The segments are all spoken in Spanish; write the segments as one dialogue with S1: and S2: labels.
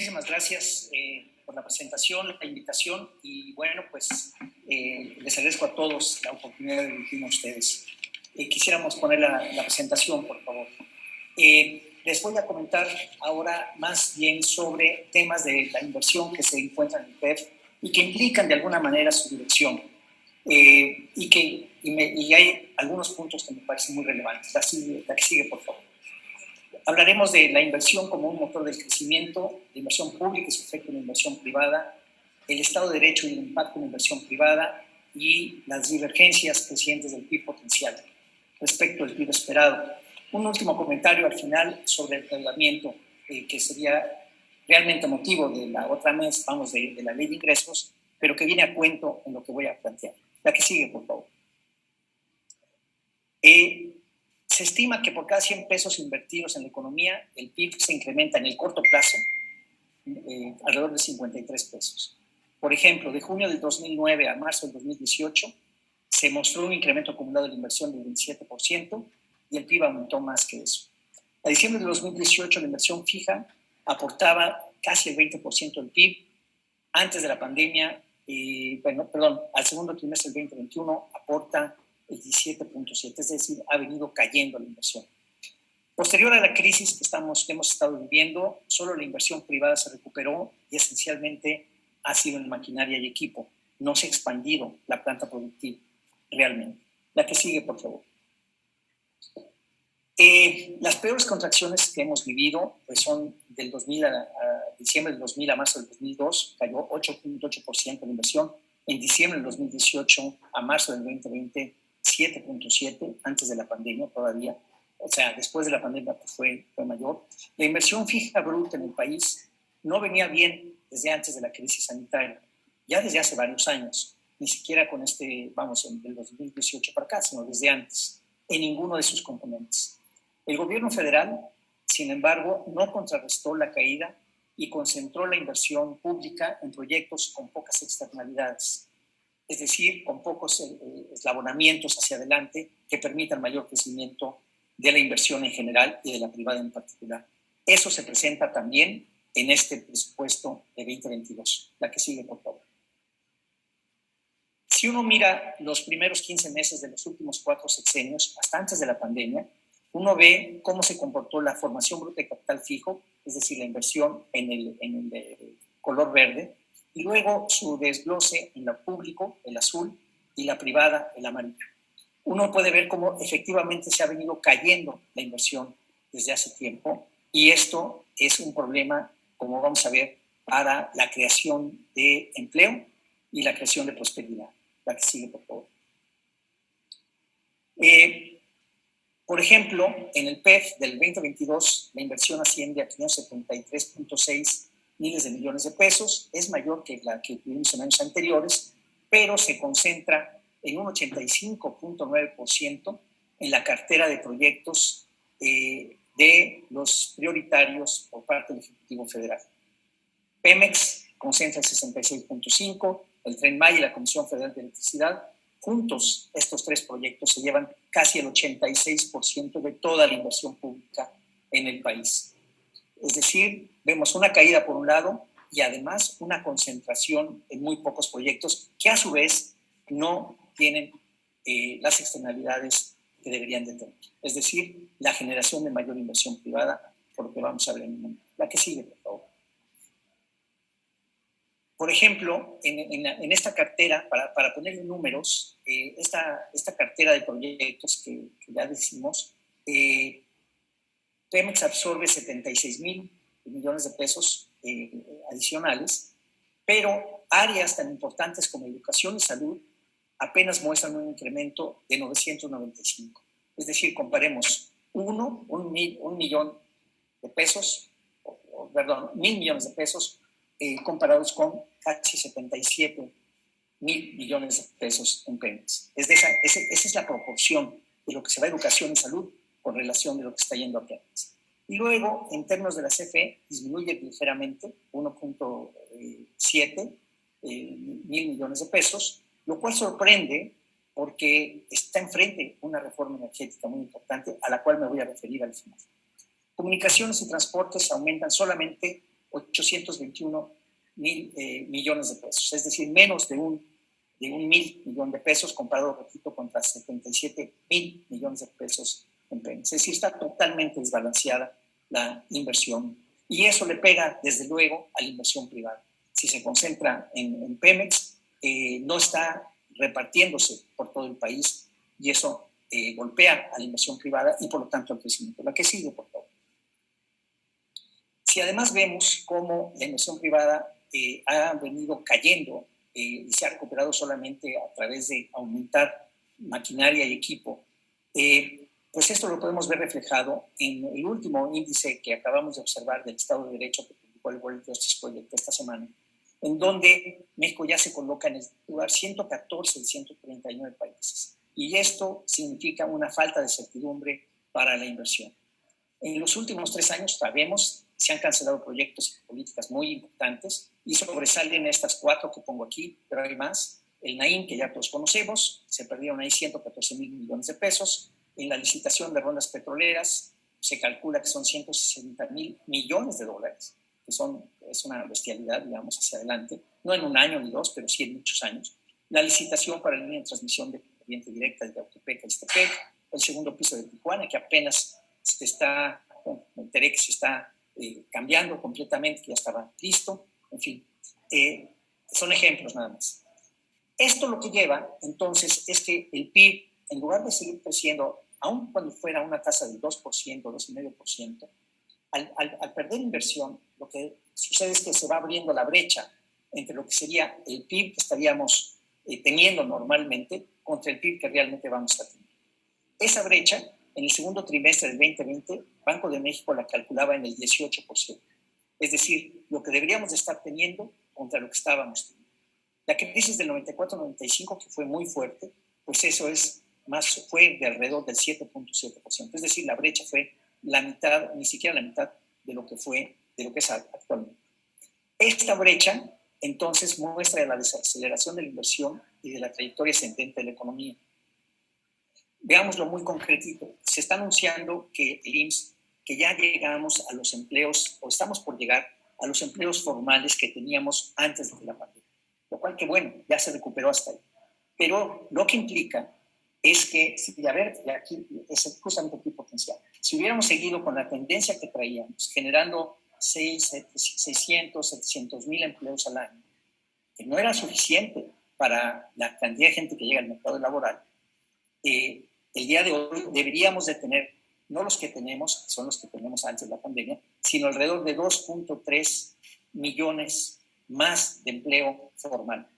S1: Muchísimas gracias por la presentación, la invitación y bueno, pues les agradezco a todos la oportunidad de dirigirme a ustedes. Quisiéramos poner la presentación, por favor. Les voy a comentar ahora más bien sobre temas de la inversión que se encuentran en el PEF y que implican de alguna manera su dirección. Y hay algunos puntos que me parecen muy relevantes. La que sigue, por favor. Hablaremos de la inversión como un motor del crecimiento, la inversión pública y su efecto en la inversión privada, el Estado de Derecho y el impacto en la inversión privada y las divergencias crecientes del PIB potencial respecto al PIB esperado. Un último comentario al final sobre el endeudamiento, que sería realmente motivo de la otra mes, vamos, de la ley de ingresos, pero que viene a cuento en lo que voy a plantear. La que sigue, por favor. Se estima que por cada 100 pesos invertidos en la economía, el PIB se incrementa en el corto plazo alrededor de 53 pesos. Por ejemplo, de junio del 2009 a marzo del 2018, se mostró un incremento acumulado de la inversión del 27% y el PIB aumentó más que eso. A diciembre del 2018, la inversión fija aportaba casi el 20% del PIB. Antes de la pandemia, al segundo trimestre del 2021 aporta el 17.7%, es decir, ha venido cayendo la inversión. Posterior a la crisis que hemos estado viviendo, solo la inversión privada se recuperó y esencialmente ha sido en maquinaria y equipo. No se ha expandido la planta productiva realmente. La que sigue, por favor. Las peores contracciones que hemos vivido pues son del 2000 a diciembre del 2000 a marzo del 2002, cayó 8.8% la inversión. En diciembre del 2018 a marzo del 2020, 7.7%, antes de la pandemia todavía. O sea, después de la pandemia pues fue mayor. La inversión fija bruta en el país no venía bien desde antes de la crisis sanitaria, ya desde hace varios años, ni siquiera con del 2018 para acá, sino desde antes, en ninguno de sus componentes. El gobierno federal, sin embargo, no contrarrestó la caída y concentró la inversión pública en proyectos con pocas externalidades, es decir, con pocos eslabonamientos hacia adelante que permitan mayor crecimiento de la inversión en general y de la privada en particular. Eso se presenta también en este presupuesto de 2022. La que sigue, por favor. Si uno mira los primeros 15 meses de los últimos 4 sexenios, hasta antes de la pandemia, uno ve cómo se comportó la formación bruta de capital fijo, es decir, la inversión en el color verde, y luego su desglose en lo público, el azul, y la privada, el amarillo. Uno puede ver cómo efectivamente se ha venido cayendo la inversión desde hace tiempo, y esto es un problema, como vamos a ver, para la creación de empleo y la creación de prosperidad. La que sigue, por favor. Por ejemplo, en el PEF del 2022, la inversión asciende a 573.6 miles de millones de pesos. Es mayor que la que tuvimos en años anteriores, pero se concentra en un 85.9% en la cartera de proyectos de los prioritarios por parte del Ejecutivo Federal. Pemex concentra el 66.5%, el Tren Maya y la Comisión Federal de Electricidad. Juntos, estos 3 proyectos se llevan casi el 86% de toda la inversión pública en el país. Es decir, vemos una caída por un lado y además una concentración en muy pocos proyectos que a su vez no tienen las externalidades que deberían de tener. Es decir, la generación de mayor inversión privada, por lo que vamos a ver en un momento. La que sigue, por favor. Por ejemplo, en esta cartera, para ponerle números, esta cartera de proyectos que ya decimos, Pemex absorbe 76,000 millones de pesos adicionales, pero áreas tan importantes como educación y salud apenas muestran un incremento de 995. Es decir, comparemos un millón de pesos, perdón, 1,000 millones de pesos comparados con casi 77,000 millones de pesos en Pemex. Esa es la proporción de lo que se va a educación y salud con relación de lo que está yendo a Pemex. Y luego, en términos de la CFE, disminuye ligeramente, 1.7 mil millones de pesos, lo cual sorprende porque está enfrente una reforma energética muy importante a la cual me voy a referir al final. Comunicaciones y transportes aumentan solamente 821 mil millones de pesos, es decir, menos de un 1,000 millones de pesos comparado, repito, contra 77,000 millones de pesos en Pemex. Es decir, está totalmente desbalanceada la inversión y eso le pega, desde luego, a la inversión privada. Si se concentra en Pemex, no está repartiéndose por todo el país y eso golpea a la inversión privada y, por lo tanto, al crecimiento. La que sigue, por favor. Si además vemos cómo la inversión privada ha venido cayendo y se ha recuperado solamente a través de aumentar maquinaria y equipo, pues esto lo podemos ver reflejado en el último índice que acabamos de observar del Estado de Derecho que publicó el World Justice Project esta semana, en donde México ya se coloca en el lugar 114 de 139 países. Y esto significa una falta de certidumbre para la inversión. En los últimos 3 años, sabemos, se han cancelado proyectos y políticas muy importantes y sobresalen estas 4 que pongo aquí, pero hay más. El Naim, que ya todos conocemos, se perdieron ahí 114,000 millones de pesos. En la licitación de rondas petroleras se calcula que son 160,000 millones de dólares, que es una bestialidad, digamos, hacia adelante. No en un año ni 2, pero sí en muchos años. La licitación para la línea de transmisión de corriente directa de Yautepec a Ixtepec, el segundo piso de Tijuana, que apenas me enteré que se está cambiando completamente, que ya estaba listo. En fin, son ejemplos nada más. Esto lo que lleva, entonces, es que el PIB, en lugar de seguir creciendo, aun cuando fuera una tasa del 2%, 2,5%, al perder inversión, lo que sucede es que se va abriendo la brecha entre lo que sería el PIB que estaríamos teniendo normalmente contra el PIB que realmente vamos a tener. Esa brecha, en el segundo trimestre del 2020, Banco de México la calculaba en el 18%. Es decir, lo que deberíamos de estar teniendo contra lo que estábamos teniendo. La crisis del 94-95, que fue muy fuerte, pues eso fue de alrededor del 7,7%. Es decir, la brecha fue la mitad, ni siquiera la mitad de lo que es actualmente. Esta brecha, entonces, muestra la desaceleración de la inversión y de la trayectoria ascendente de la economía. Veámoslo muy concretito. Se está anunciando que el IMSS, que ya llegamos a los empleos, o estamos por llegar a los empleos formales que teníamos antes de la pandemia. Lo cual, que bueno, ya se recuperó hasta ahí. Pero lo que implica es que, y aquí es justamente aquí potencial. Si hubiéramos seguido con la tendencia que traíamos, generando 600, 700 mil empleos al año, que no era suficiente para la cantidad de gente que llega al mercado laboral, el día de hoy deberíamos de tener, no los que tenemos, que son los que tenemos antes de la pandemia, sino alrededor de 2,3 millones más de empleo formal.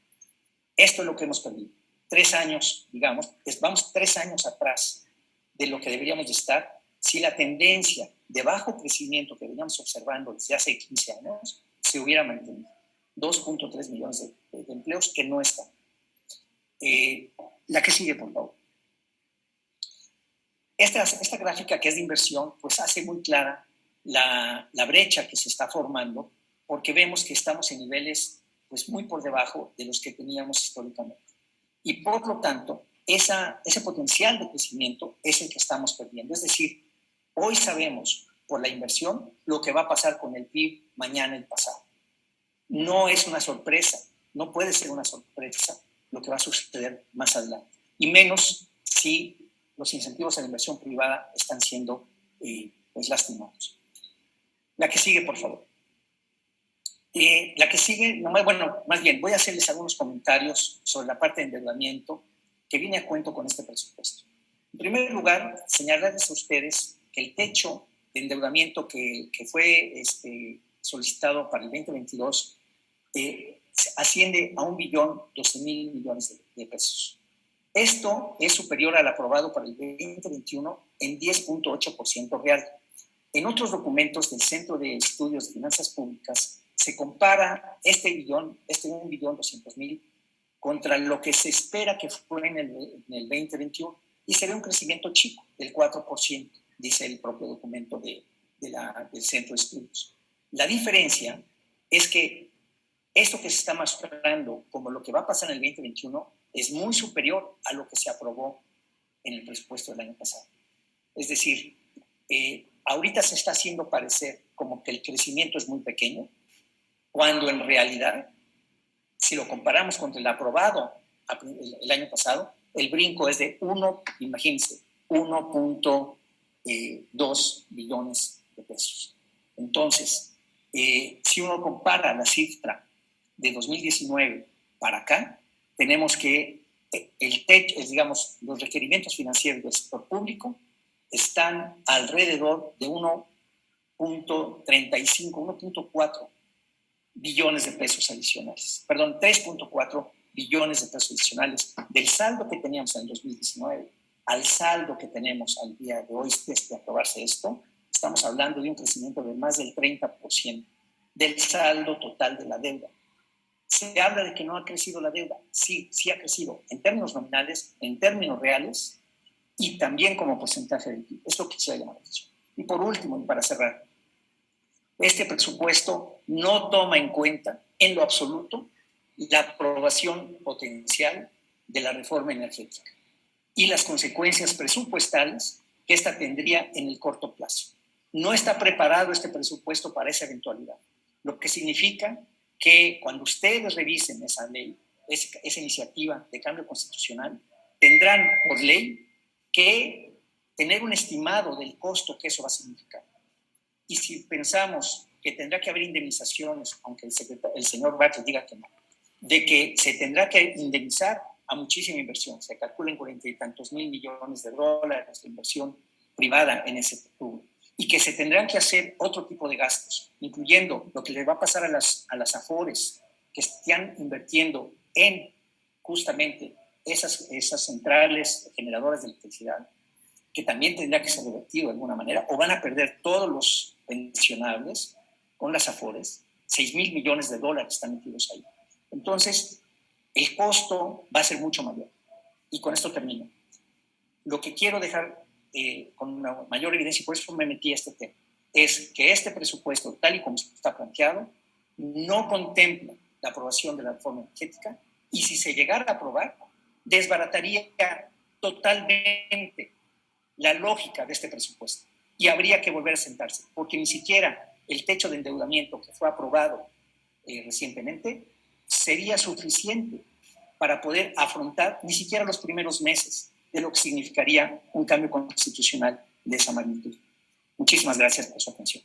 S1: Esto es lo que hemos perdido. 3 años, digamos, vamos 3 años atrás de lo que deberíamos de estar si la tendencia de bajo crecimiento que veníamos observando desde hace 15 años se hubiera mantenido. 2,3 millones de empleos que no están. La que sigue, por favor. Esta gráfica, que es de inversión, pues hace muy clara la brecha que se está formando, porque vemos que estamos en niveles pues muy por debajo de los que teníamos históricamente. Y por lo tanto, ese potencial de crecimiento es el que estamos perdiendo. Es decir, hoy sabemos por la inversión lo que va a pasar con el PIB mañana y pasado. No es una sorpresa, no puede ser una sorpresa lo que va a suceder más adelante. Y menos si los incentivos a la inversión privada están siendo pues lastimados. La que sigue, por favor. La que sigue, más bien, voy a hacerles algunos comentarios sobre la parte de endeudamiento que viene a cuento con este presupuesto. En primer lugar, señalarles a ustedes que el techo de endeudamiento que fue solicitado para el 2022 asciende a 1,012,000 millones de pesos. Esto es superior al aprobado para el 2021 en 10,8% real. En otros documentos del Centro de Estudios de Finanzas Públicas se compara este 1,200,000 contra lo que se espera que fue en el 2021 y se ve un crecimiento chico del 4%, dice el propio documento del Centro de Estudios. La diferencia es que esto que se está mostrando como lo que va a pasar en el 2021 es muy superior a lo que se aprobó en el presupuesto del año pasado. Es decir, ahorita se está haciendo parecer como que el crecimiento es muy pequeño, cuando en realidad, si lo comparamos con el aprobado el año pasado, el brinco es de imagínense, 1.2 billones de pesos. Entonces, si uno compara la cifra de 2019 para acá, tenemos que el techo, digamos, los requerimientos financieros del sector público están alrededor de 1.35, 1.4 billones de pesos adicionales. Perdón, 3.4 billones de pesos adicionales del saldo que teníamos en el 2019 al saldo que tenemos al día de hoy desde aprobarse esto. Estamos hablando de un crecimiento de más del 30% del saldo total de la deuda. Se habla de que no ha crecido la deuda. Sí, sí ha crecido en términos nominales, en términos reales y también como porcentaje del PIB. Esto quisiera llamar la atención. Y por último, y para cerrar, este presupuesto no toma en cuenta en lo absoluto la aprobación potencial de la reforma energética y las consecuencias presupuestales que esta tendría en el corto plazo. No está preparado este presupuesto para esa eventualidad, lo que significa que cuando ustedes revisen esa ley, esa iniciativa de cambio constitucional, tendrán por ley que tener un estimado del costo que eso va a significar. Y si pensamos que tendrá que haber indemnizaciones, aunque el señor Bartlett diga que no, de que se tendrá que indemnizar a muchísima inversión, se calculan 40 y tantos mil millones de dólares de inversión privada en ese rubro, y que se tendrán que hacer otro tipo de gastos, incluyendo lo que le va a pasar a las AFORES, que están invirtiendo en justamente esas centrales generadoras de electricidad, que también tendrá que ser revertido de alguna manera, o van a perder todos los pensionables con las AFORES, 6 mil millones de dólares están metidos ahí. Entonces, el costo va a ser mucho mayor. Y con esto termino. Lo que quiero dejar con una mayor evidencia, y por eso me metí a este tema, es que este presupuesto, tal y como está planteado, no contempla la aprobación de la reforma energética, y si se llegara a aprobar, desbarataría totalmente la lógica de este presupuesto y habría que volver a sentarse, porque ni siquiera el techo de endeudamiento que fue aprobado recientemente sería suficiente para poder afrontar ni siquiera los primeros meses de lo que significaría un cambio constitucional de esa magnitud. Muchísimas gracias por su atención.